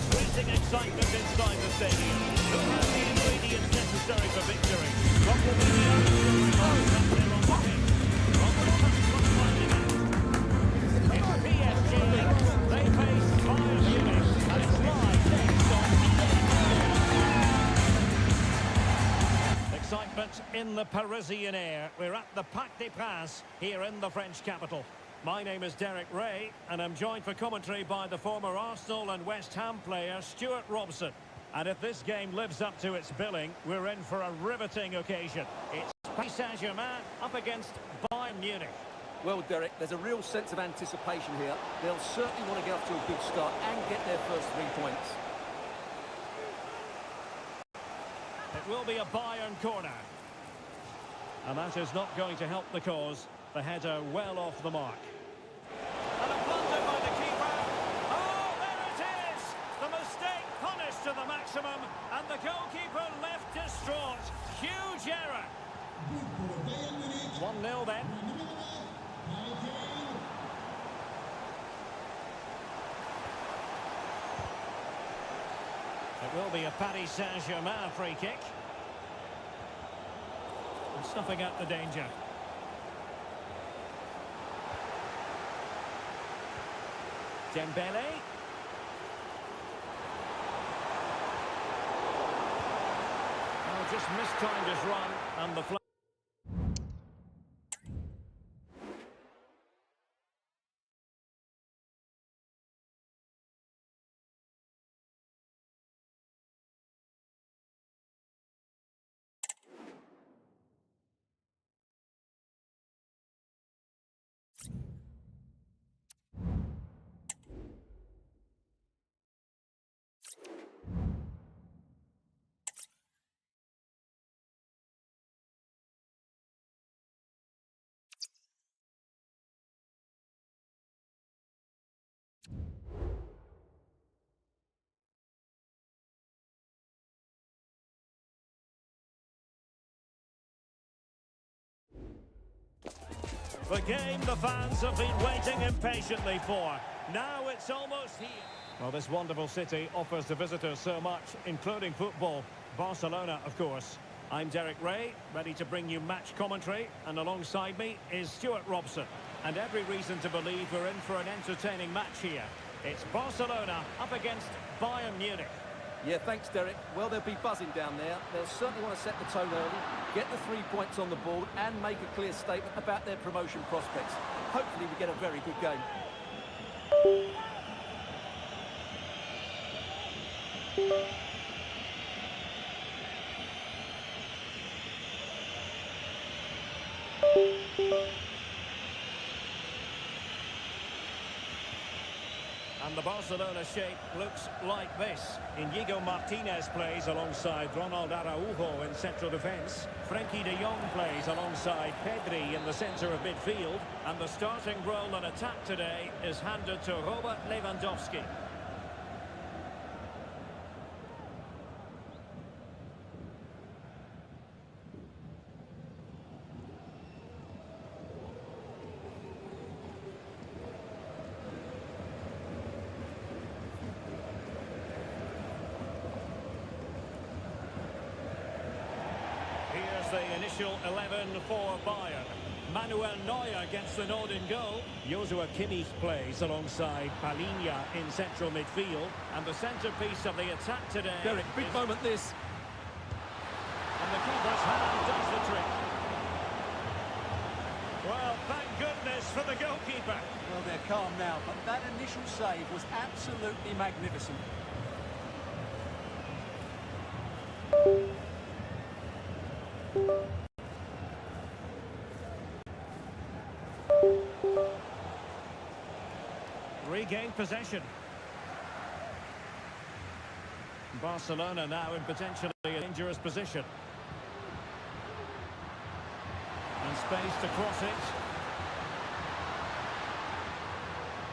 increasing excitement inside the stadium. Who has the ingredients necessary for victory? What will be the outcome that they're on the pitch? Well, the last one finding out. It's PSG. They face Bayern Munich, and it's live next on Ideapad. Excitement in the Parisian air. We're at the Parc des Princes here in the French capital. My name is Derek Ray, and I'm joined for commentary by the former Arsenal and West Ham player Stuart Robson. And if this game lives up to its billing, we're in for a riveting occasion. It's Paris Saint-Germain up against Bayern Munich. Well, Derek, there's a real sense of anticipation here. They'll certainly want to get off to a good start and get their first 3 points. It will be a Bayern corner. And that is not going to help the cause. The header well off the mark. And a blunder by the keeper. Oh, there it is! The mistake punished to the maximum, and the goalkeeper left distraught. Huge error. 1-0 then. It will be a Paris Saint-Germain free kick. And snuffing out the danger. Dembele. Oh, just mistimed his run and the flag. The game the fans have been waiting impatiently for. Now it's almost here. Well, this wonderful city offers the visitors so much, including football. Barcelona, of course. I'm Derek Ray, ready to bring you match commentary, and alongside me is Stuart Robson. And every reason to believe we're in for an entertaining match here. It's Barcelona up against Bayern Munich. Yeah, thanks, Derek. Well, they'll be buzzing down there. They'll certainly want to set the tone early, get the 3 points on the board, and make a clear statement about their promotion prospects. Hopefully, we get a very good game. And the Barcelona shape looks like this. Inigo Martinez plays alongside Ronald Araujo in central defence. Frenkie de Jong plays alongside Pedri in the centre of midfield. And the starting role in attack today is handed to Robert Lewandowski. The initial 11 for Bayern. Manuel Neuer gets the nod in goal. Joshua Kimmich plays alongside Palinha in central midfield. And the centrepiece of the attack today... Derek, big moment this. And the keeper's hand does the trick. Well, thank goodness for the goalkeeper. Well, they're calm now, but that initial save was absolutely magnificent. Regained possession. Barcelona now in potentially a dangerous position. And space to cross it.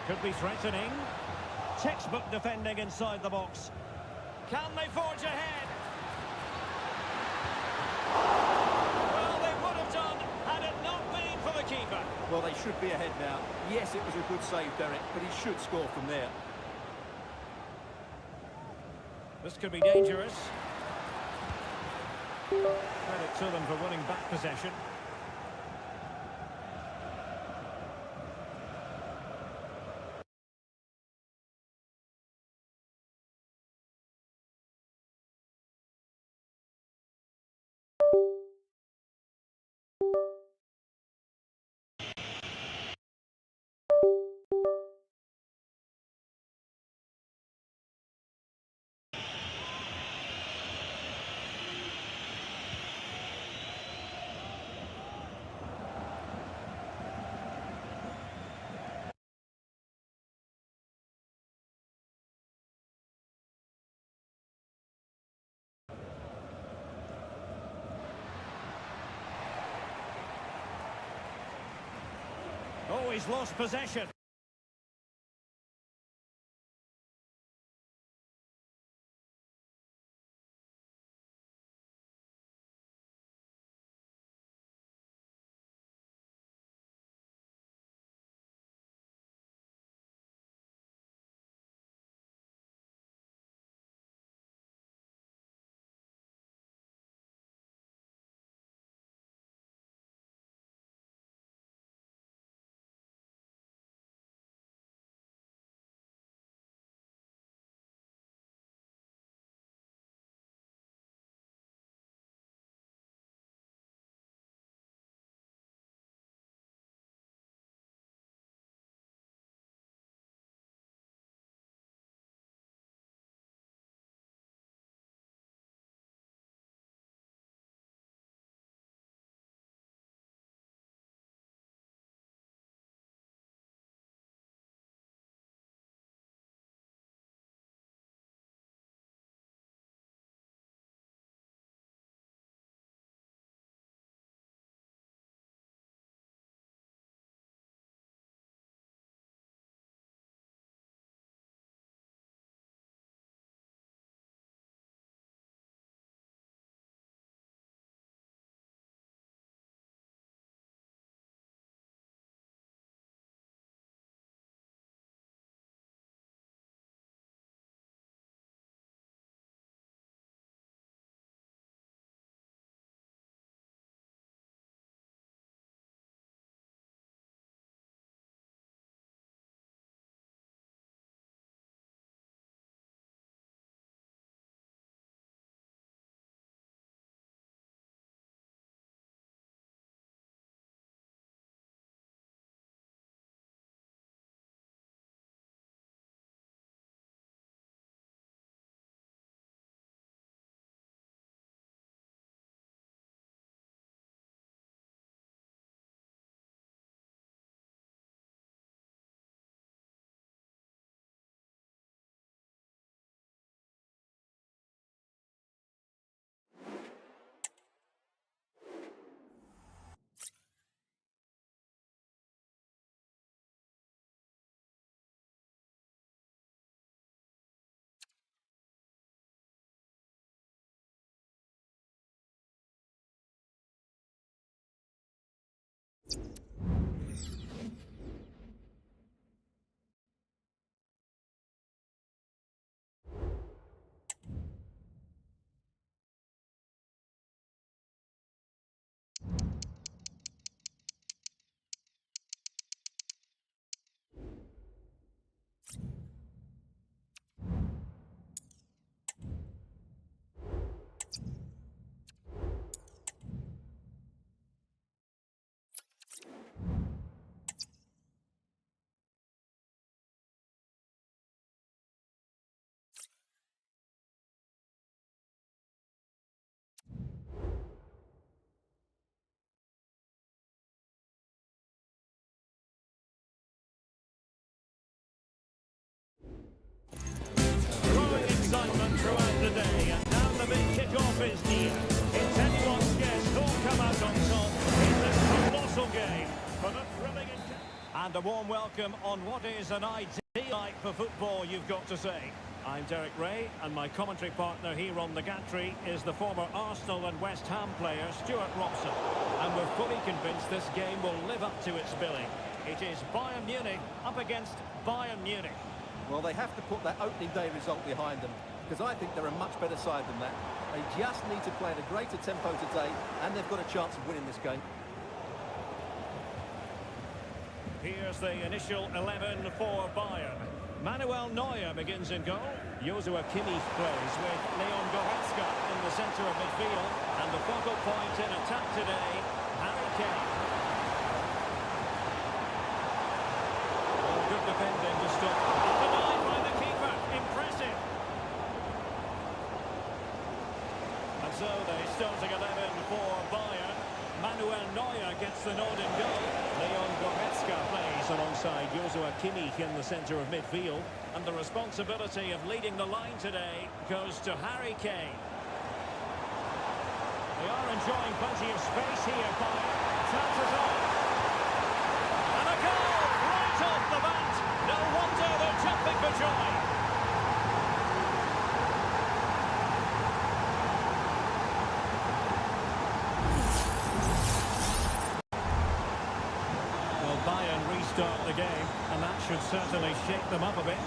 Could be threatening. Textbook defending inside the box. Can they forge ahead? Well, they would have done had it not been for the keeper. Well, they should be ahead now. Yes, it was a good save, Derek, but he should score from there. This could be dangerous. Credit to them for winning back possession. Oh, he's lost possession. Growing excitement throughout the day, and now the big kick-off is near. It's anyone's guess who'll come out on top in this colossal game. For the thrilling and a warm welcome on what is an ideal night for football, you've got to say. I'm Derek Ray, and my commentary partner here on the gantry is the former Arsenal and West Ham player Stuart Robson. And we're fully convinced this game will live up to its billing. It is Bayern Munich up against Bayern Munich. Well, they have to put that opening day result behind them. because I think they're a much better side than that. They just need to play at a greater tempo today, and they've got a chance of winning this game. Here's the initial 11 for Bayern. Manuel Neuer begins in goal. Joshua Kimmich plays with Leon Goretzka in the centre of midfield. And the focal point in attack today, Harry Kane. Oh, good defending to stop. Denied by the keeper. Impressive. And so the starting 11 for Bayern. Manuel Neuer gets the nod in goal. Leon Goretzka plays alongside Joshua Kimmich in the centre of midfield. And the responsibility of leading the line today goes to Harry Kane. They are enjoying plenty of space here, Bayern. Chances on. And a goal right off the bat. No wonder they're jumping for joy. Bayern restart the game, and that should certainly shake them up a bit.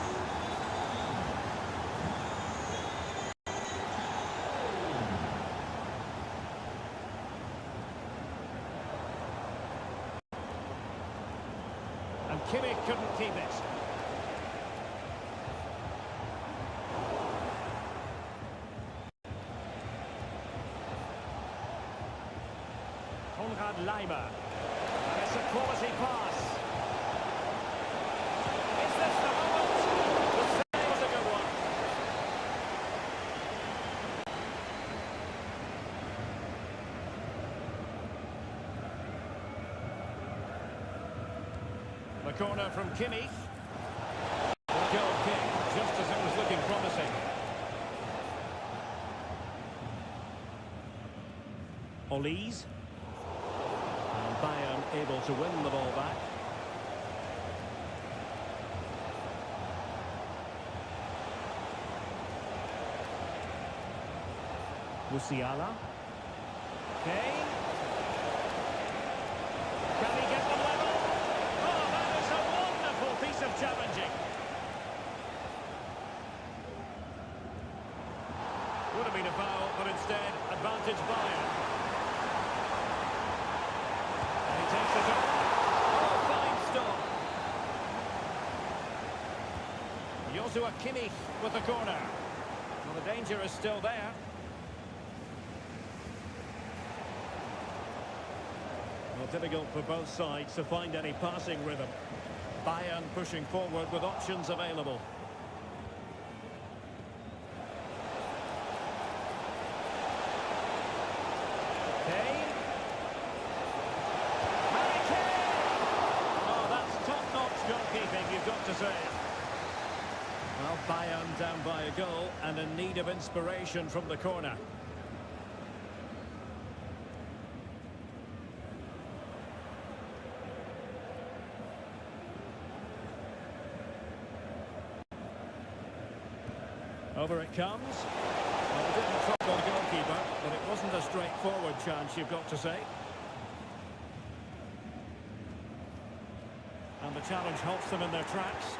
And Kimmich couldn't keep it. Konrad Leimer. It's a quality pass. Is this the moment? The save was a good one. The corner from Kimmich. Goal kick, just as it was looking promising. Olise. Bayern able to win the ball back. Musiala. Kane. Can he get them level? Oh, that is a wonderful piece of challenging. Would have been a foul, but instead, advantage Bayern. Takes it on. Oh, fine stop. Joshua Kimmich with the corner. Well, the danger is still there. Well, difficult for both sides to find any passing rhythm. Bayern pushing forward with options available. Kane. Goalkeeping, you've got to say. Well, Bayern down by a goal and in need of inspiration from the corner. Over it comes. Well, it didn't trouble the goalkeeper, but it wasn't a straightforward chance, you've got to say. And the challenge halts them in their tracks.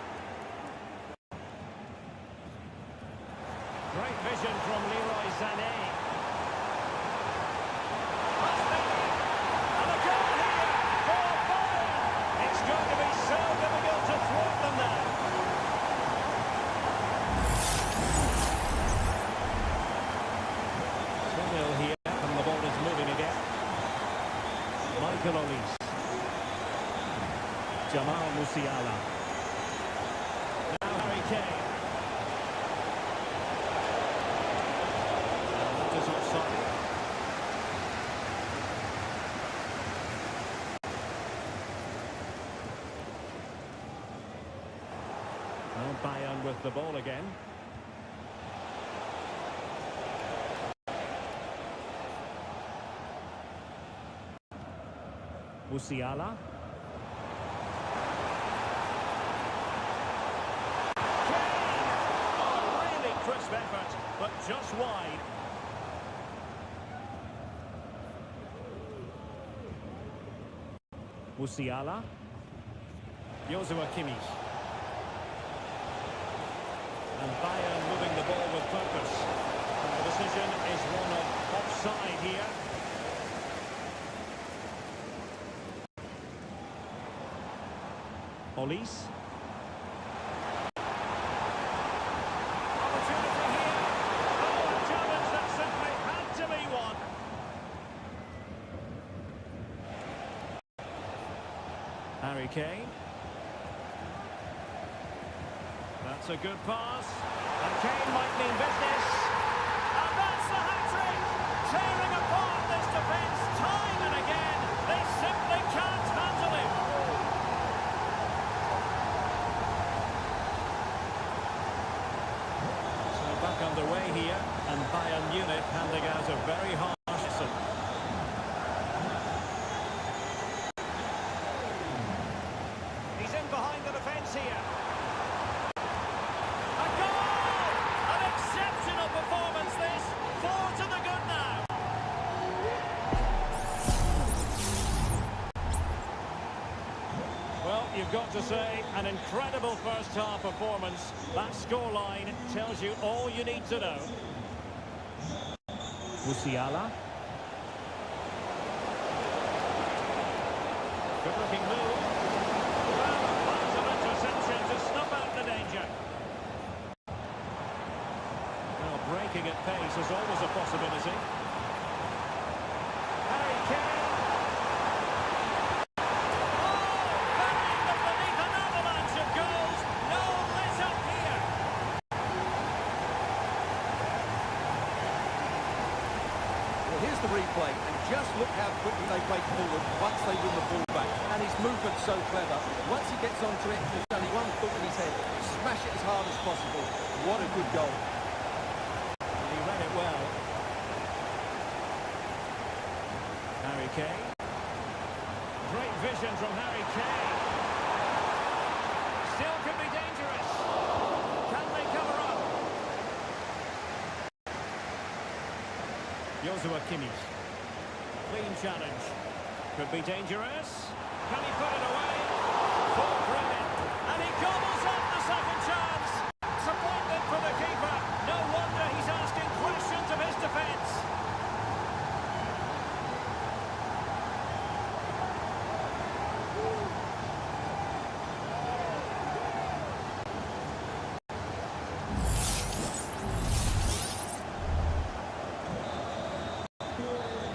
Great vision from Leroy Sané. And a goal here for Bayern. It's going to be so difficult to thwart them there. Here, and the ball is moving again. Michael Olise. Jamal Musiala. Now Harry Kane. That is offside. Now Bayern with the ball again. Musiala. Crisp effort, but just wide. Musiala. Joshua Kimmich. And Bayern moving the ball with purpose. decision is one of offside here. Olise. Opportunity here. Oh, a challenge that simply had to be won. Harry Kane. That's a good pass. And Kane might mean business. And that's the hat-trick! Tearing apart this defence time and again. They simply can't handle it. So back underway here. And Bayern Munich handing out a very harsh lesson. He's in behind the defence here. A goal! An exceptional performance this. 4 to the good now. Well, you've got to say, an incredible first-half performance. That scoreline tells you all you need to know. Musiala. Good-looking move. Well, lots of interception to snuff out the danger. Well, breaking at pace is always a possibility. Harry Kane. Burying them beneath an avalanche of goals. No let up here. Well, here's the replay, and just look how quickly they break forward once they win the ball back. And his movement's so clever. Once he gets onto it, there's only one thought in his head. Smash it as hard as possible. What a good goal. He read it well. Harry Kane. Great vision from Harry Kane. Still could be dangerous. Can they cover up? Joshua Kimmich. Clean challenge. Could be dangerous. Can he put it away? Full credit. And he gobbles up the second chance. Disappointment for the keeper. No wonder he's asking questions of his defence.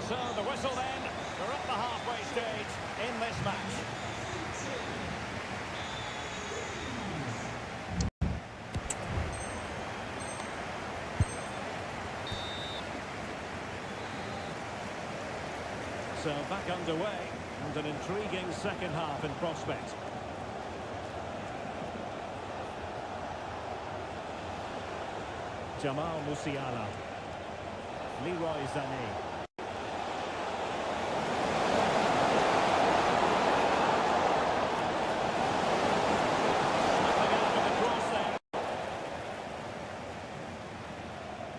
So the whistle then. We're at the halfway stage in this match. So back underway and an intriguing second half in prospect. Jamal Musiala. Leroy Sané.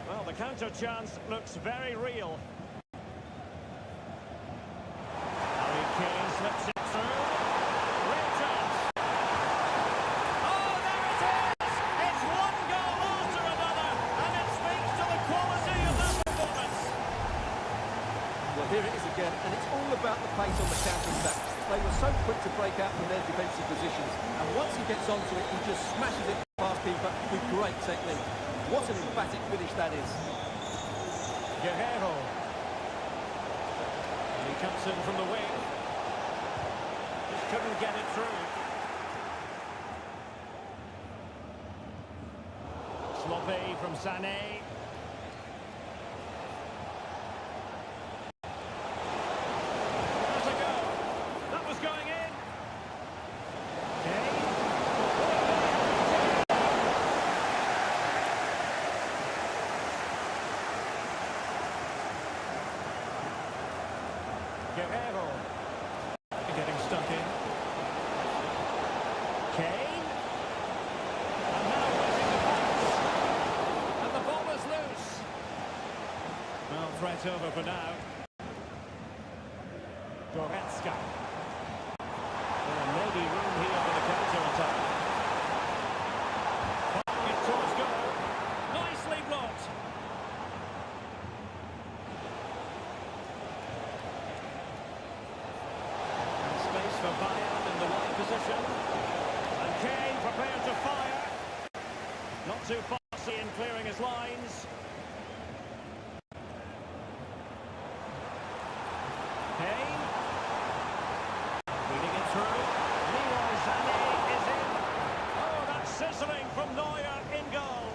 Well, the counter chance looks very real. Harry Kane slips it through. Great chance. Oh, there it is! It's one goal after another, and it speaks to the quality of that performance. Well, here it is again, and it's all about the pace on the counter-attack. They were so quick to break out from their defensive positions, and once he gets onto it, he just smashes it past keeper with great technique. What an emphatic finish that is. Guerrero. And he comes in from the wing. Just couldn't get it through. Sloppy from Sané. That's a goal. That was going in. Kane. Guerrero. Getting stuck in. Kane. And now losing the pass. And the ball is loose. Well, threat over for now. Goretzka. There may be room here for the counter-attack. Firing it towards goal. Nicely blocked. too fussy in clearing his lines. Hain. Reading it through. Leroy Sané is in. Oh, that's sizzling from Neuer in goal.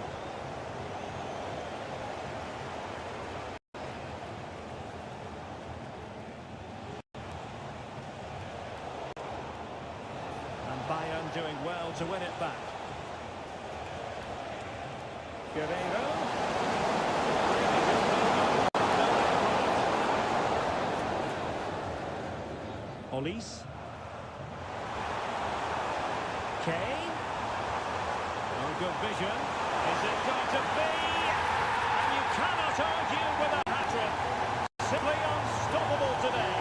And Bayern doing well to win it back. Guerreiro. Olise. Kane. No good vision. Is it going to be? And you cannot argue with a hat-trick. Simply unstoppable today.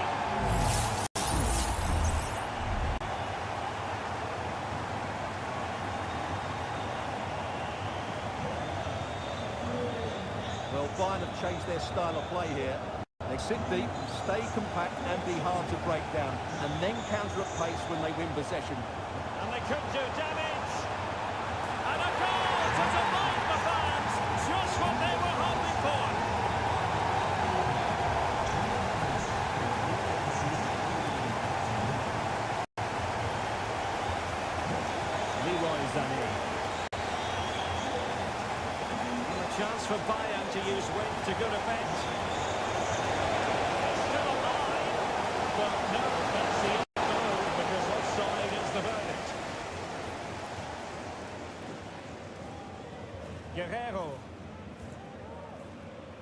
Well, Bayern have changed their style of play here. They sit deep, stay compact and be hard to break down, and then counter at pace when they win possession. And they could do damage. And a goal to delight the fans. Just what they were hoping for. Leroy Sané. A chance for Bayern to use width to good effect. It's still alive, but no, that's the end goal because offside is the verdict. Guerreiro.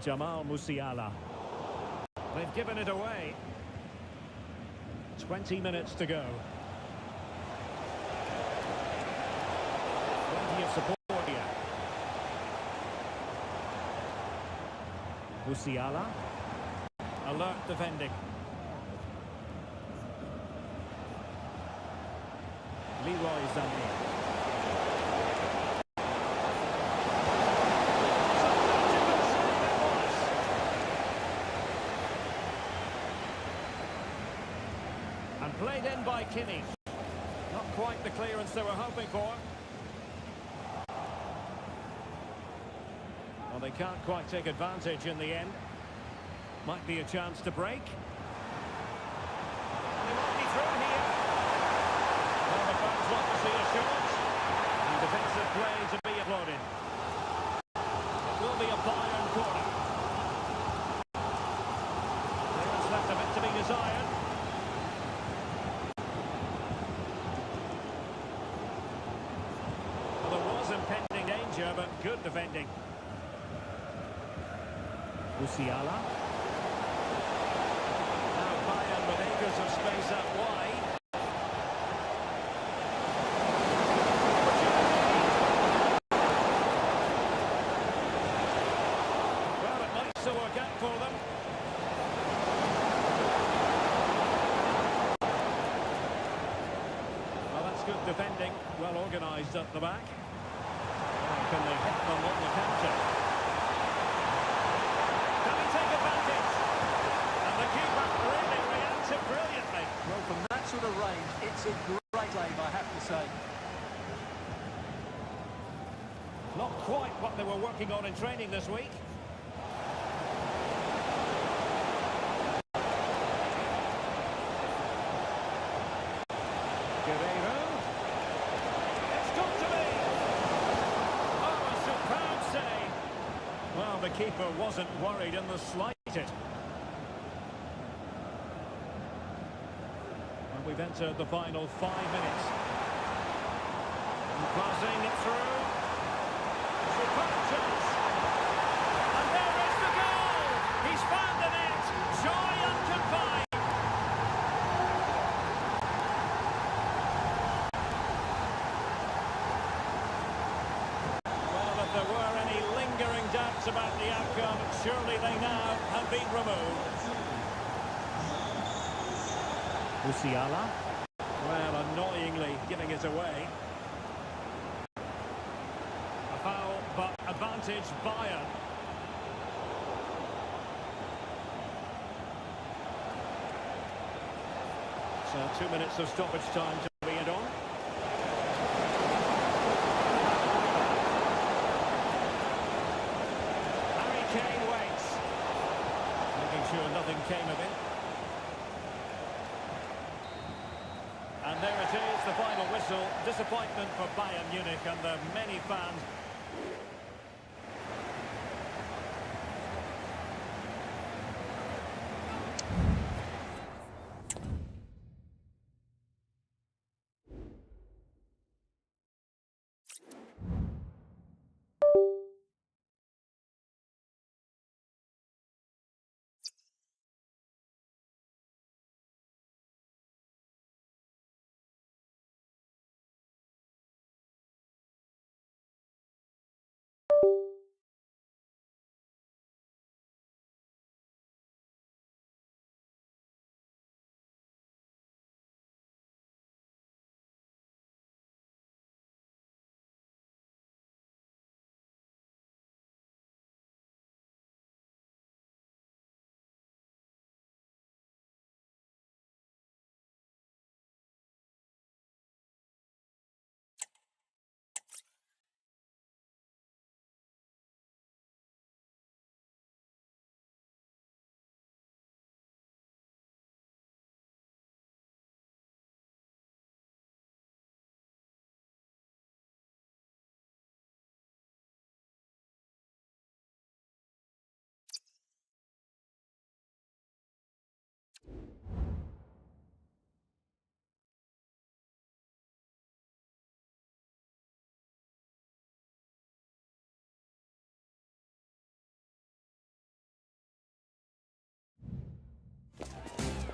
Jamal Musiala. They've given it away. 20 minutes to go. Plenty of support here. Musiala. Alert defending. Leroy Sané. And played in by Kinney. Not quite the clearance they were hoping for. Well, they can't quite take advantage in the end. Might be a chance to break. And they might be through here. Well, the fans want to see a shot. And defensive play to be applauded. It will be a Bayern corner. Clearance left a bit to be desired. Well, there was impending danger, but good defending. Musiala. Now Bayern with acres of space out wide. Well, it might still work out for them. Well, that's good defending. Well organised at the back. Oh, can they hit them on the counter? Brilliantly. Well, from that sort of range, it's a great save, I have to say. Not quite what they were working on in training this week. Guerreiro. It's got to be. Oh, a superb save. Well, the keeper wasn't worried in the slightest. We've entered the final 5 minutes. And passing it through. Superb chance. And there is the goal. He's found the net. Joy unconfined. Well, if there were any lingering doubts about the outcome, surely they now have been removed. Musiala, well, annoyingly giving it away. A foul, but advantage Bayern. So 2 minutes of stoppage time to be it on. came of it. And there it is, the final whistle. Disappointment for Bayern Munich and their many fans.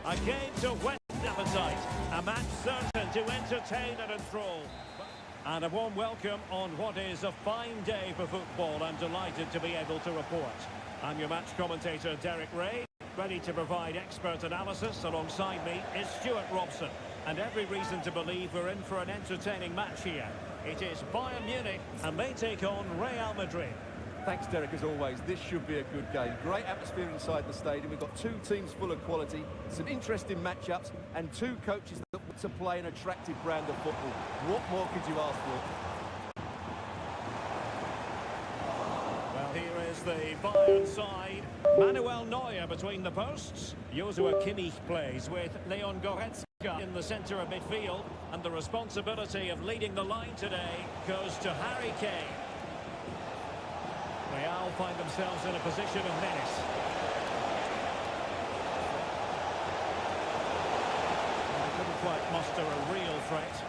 A game to whet appetite, a match certain to entertain and enthrall. And a warm welcome on what is a fine day for football. I'm delighted to be able to report. I'm your match commentator, Derek Ray, ready to provide expert analysis. Alongside me is Stuart Robson. And every reason to believe we're in for an entertaining match here. It is Bayern Munich, and they take on Real Madrid. Thanks, Derek, as always. This should be a good game. Great atmosphere inside the stadium. We've got two teams full of quality, some interesting matchups, and two coaches that want to play an attractive brand of football. What more could you ask for? Well, here is the Bayern side. Manuel Neuer between the posts. Joshua Kimmich plays with Leon Goretzka in the centre of midfield. And the responsibility of leading the line today goes to Harry Kane. Real find themselves in a position of menace. They couldn't quite muster a real threat.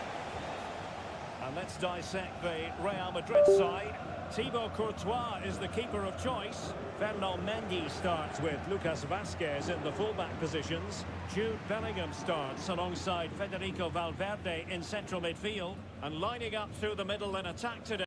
And let's dissect the Real Madrid side. Thibaut Courtois is the keeper of choice. Fernand Mendy starts with Lucas Vazquez in the fullback positions. Jude Bellingham starts alongside Federico Valverde in central midfield. And lining up through the middle in attack today,